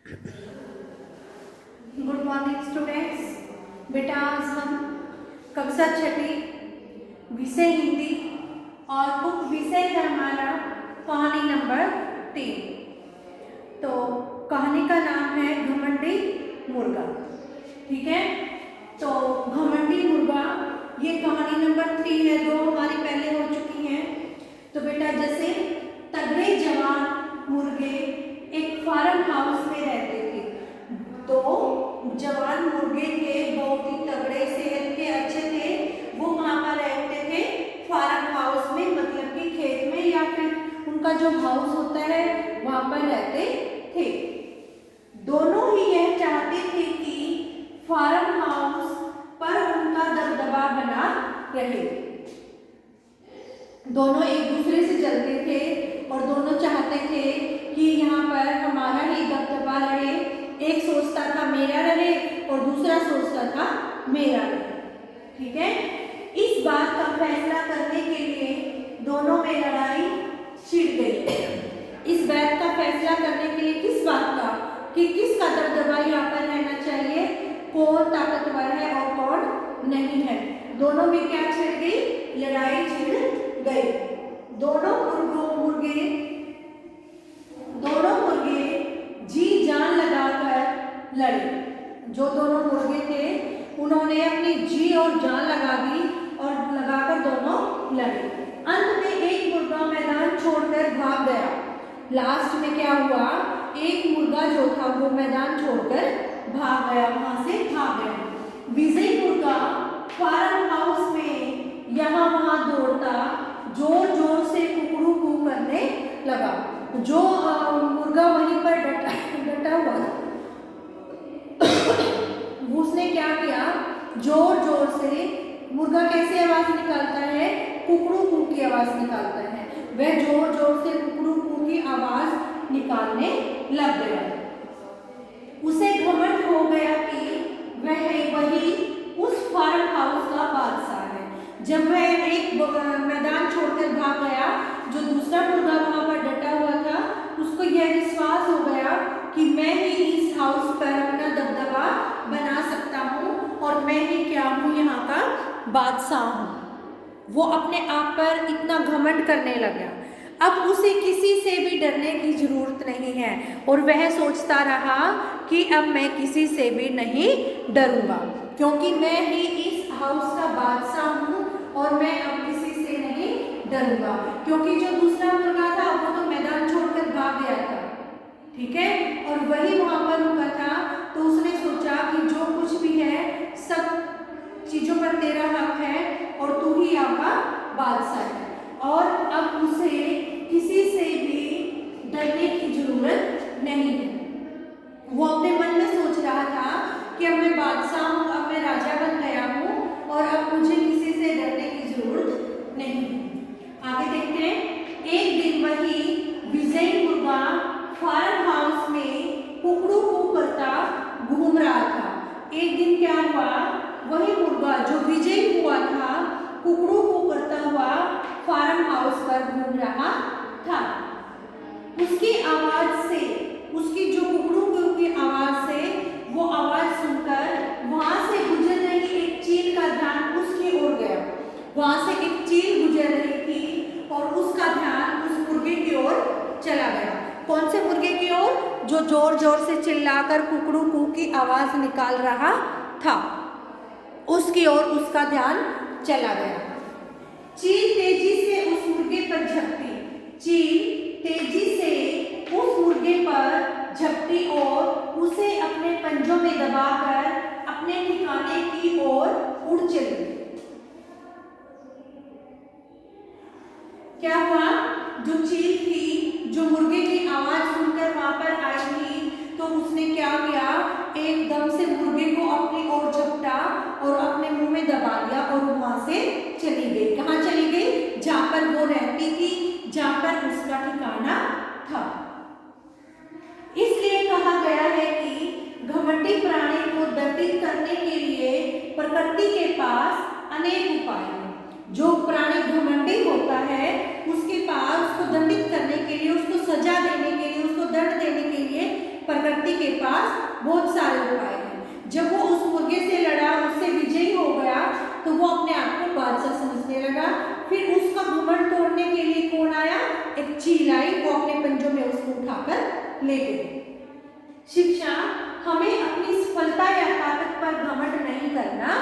Good morning students. बेटा आज हम कक्षा छठी विषय हिंदी और उप विषय है हमारा कहानी नंबर 3। तो कहानी का नाम है घमंडी मुर्गा। ठीक है, तो घमंडी मुर्गा ये कहानी नंबर 3 है, 2 हमारी पहले हो चुकी हैं। तो बेटा जैसे तगड़े जवान मुर्गे एक फार्म हाउस में रहते थे। तो जवान मुर्गे थे, बहुत ही तगड़े, सेहत के अच्छे थे। वो वहाँ पर रहते थे फार्म हाउस में, मतलब कि खेत में या फिर उनका जो हाउस होता है वहाँ पर रहते थे। दोनों ही यह चाहते थे कि फार्म हाउस पर उनका दबदबा बना रहे। दोनों एक दूसरे से जलते थे और दोनों चाहते थे कि यहाँ पर हमारा ही दबदबा रहे। एक सोचता था मेरा रहे और दूसरा सोचता था मेरा रहे। ठीक है, इस बात का फैसला करने के लिए दोनों में लड़ाई छिड़ गई। इस बात का फैसला करने के लिए किस बात का, कि किसका दबदबा यहाँ पर रहना चाहिए, कौन ताकतवर है और कौन नहीं है। दोनों में क्या छिड़ गई, लड़ाई छिड़ गई। दोनों मुर्गे जी जान लगाकर लड़े। जो दोनों मुर्गे थे उन्होंने अपनी जी और जान लगा दी और लगाकर दोनों लड़े। अंत में एक मुर्गा मैदान छोड़कर भाग गया। लास्ट में क्या हुआ, एक मुर्गा जो था वो मैदान छोड़कर भाग गया, वहां से भाग गया। विजयी मुर्गा फार्म हाउस में यहाँ वहां दौड़ता, जोर जोर से कुकड़ू कू करने लगा। जो मुर्गा वहीं पर डटा हुआ था उसने क्या किया, जोर जोर से, मुर्गा कैसे आवाज निकालता है, कुकड़ू कू की आवाज निकालता है, वह जोर जोर से कुकड़ू कू की आवाज निकालने लग गया। उसे घमंड हो गया कि वही उस फार्म हाउस का बादशाह है। जब वह एक मैदान छोड़कर भाग गया, जो दूसरा मुर्गा वहां पर डटा हुआ था उसको यह विश्वास हो गया कि मैं ही इस हाउस पर अपना दबदबा बना सकता हूँ और मैं ही क्या हूँ, यहाँ का बादशाह हूँ। वो अपने आप पर इतना घमंड करने लगा। अब उसे किसी से भी डरने की जरूरत नहीं है और वह सोचता रहा कि अब मैं किसी से भी नहीं डरूंगा, क्योंकि मैं ही इस हाउस का बादशाह हूँ और मैं अब किसी से नहीं डरूंगा। क्योंकि जो दूसरा मुर्गा था वो तो मैदान छोड़कर भाग गया था, ठीक है, और वही वहां पर रुका था। तो उसने सोचा कि जो कुछ भी है सब चीजों पर तेरा हक है और तू ही यहाँ का बादशाह है, और अब उसे किसी से भी डरने की जरूरत नहीं है। वो अपने मन में सोच रहा था कि अब मैं बादशाह हूँ, अब मैं राजा बन गया हूँ और अब मुझे किसी से डरने की जरूरत नहीं है। आगे देखते हैं। एक दिन वही विजयी मुर्गा फार्म हाउस में कुकड़ू कू करता घूम रहा था। एक दिन क्या हुआ, वही मुर्गा जो विजयी हुआ था कुकड़ू कू करता हुआ फार्म हाउस पर घूम रहा था। उसकी आवाज से, उसकी जो कुकड़ू कू की आवाज से, वो आवाज सुनकर वहां से गुजर रही एक चील का ध्यान उसकी ओर गया। वहां से एक चील गुजर रही थी और उसका ध्यान उस मुर्गे की ओर चला गया। कौन से मुर्गे की ओर, जो जोर जोर से चिल्लाकर कुकड़ू कू की आवाज निकाल रहा था, उसकी ओर उसका ध्यान चला गया। चील तेजी से उस मुर्गे पर झपटी। चील तेजी से उस मुर्गे पर झपटी और उसे अपने पंजों में दबाकर अपने ठिकाने की ओर उड़ चली। क्या हुआ, जो चील थी, जो मुर्गे की आवाज सुनकर वहां पर आई थी, तो उसने क्या किया, एकदम से मुर्गे को अपनी ओर झपटा और अपने मुंह में दबा लिया और वहां से चली गई। कहाँ चली गई, जहां पर वो रहती थी, जहां पर उसका ठिकाना था। इसलिए कहा गया है कि घमंडी प्राणी को दंडित करने के लिए प्रकृति के पास अनेक उपाय हैं। जो प्राणी घमंडी होता है उसके पास उसको दंडित करने के लिए, उसको सजा देने के लिए, उसको दंड देने के लिए प्रकृति के के पास बहुत सारे उपाय हैं। जब वो उस मुर्गे से लड़ा, उससे विजयी हो गया, तो वो अपने आप को बादशाह समझने लगा। फिर उसका घमंड तोड़ने के लिए कौन आया? एक चील आई, वो अपने पंजों में उसको उठाकर ले गई। शिक्षा हमें अपनी सफलता या ताकत पर घमंड नहीं करना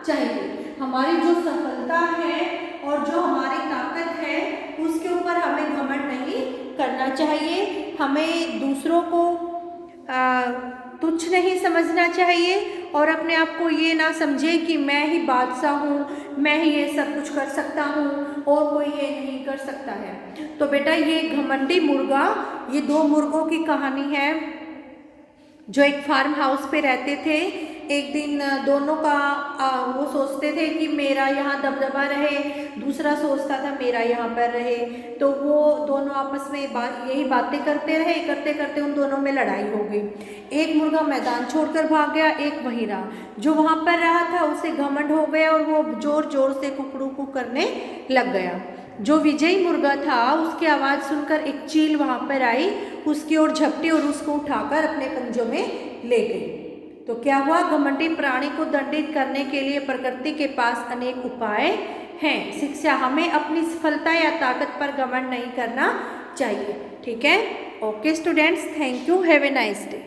चाहिए। हमारी जो सफलता है और जो हमारी ताकत है उसके ऊपर हमें घमंड नहीं करना चाहिए। हमें दूसरों को तुच्छ नहीं समझना चाहिए और अपने आप को ये ना समझे कि मैं ही बादशाह हूँ, मैं ही ये सब कुछ कर सकता हूँ और कोई ये नहीं कर सकता है। तो बेटा ये घमंडी मुर्गा, ये दो मुर्गों की कहानी है जो एक फार्म हाउस पे रहते थे। एक दिन दोनों का वो सोचते थे कि मेरा यहाँ दबदबा रहे, दूसरा सोचता था मेरा यहाँ पर रहे। तो वो दोनों आपस में यही बातें करते रहे, करते करते उन दोनों में लड़ाई हो गई। एक मुर्गा मैदान छोड़कर भाग गया, एक वहीं रहा। जो वहाँ पर रहा था उसे घमंड हो गया और वो जोर जोर से कुकड़ू करने लग गया। जो विजयी मुर्गा था उसकी आवाज़ सुनकर एक चील वहाँ पर आई, उसकी ओर झपटी और उसको उठाकर अपने पंजों में ले गई। तो क्या हुआ? घमंडी प्राणी को दंडित करने के लिए प्रकृति के पास अनेक उपाय हैं। शिक्षा हमें अपनी सफलता या ताकत पर घमंड नहीं करना चाहिए। ठीक है? Okay students, thank you, have a nice day.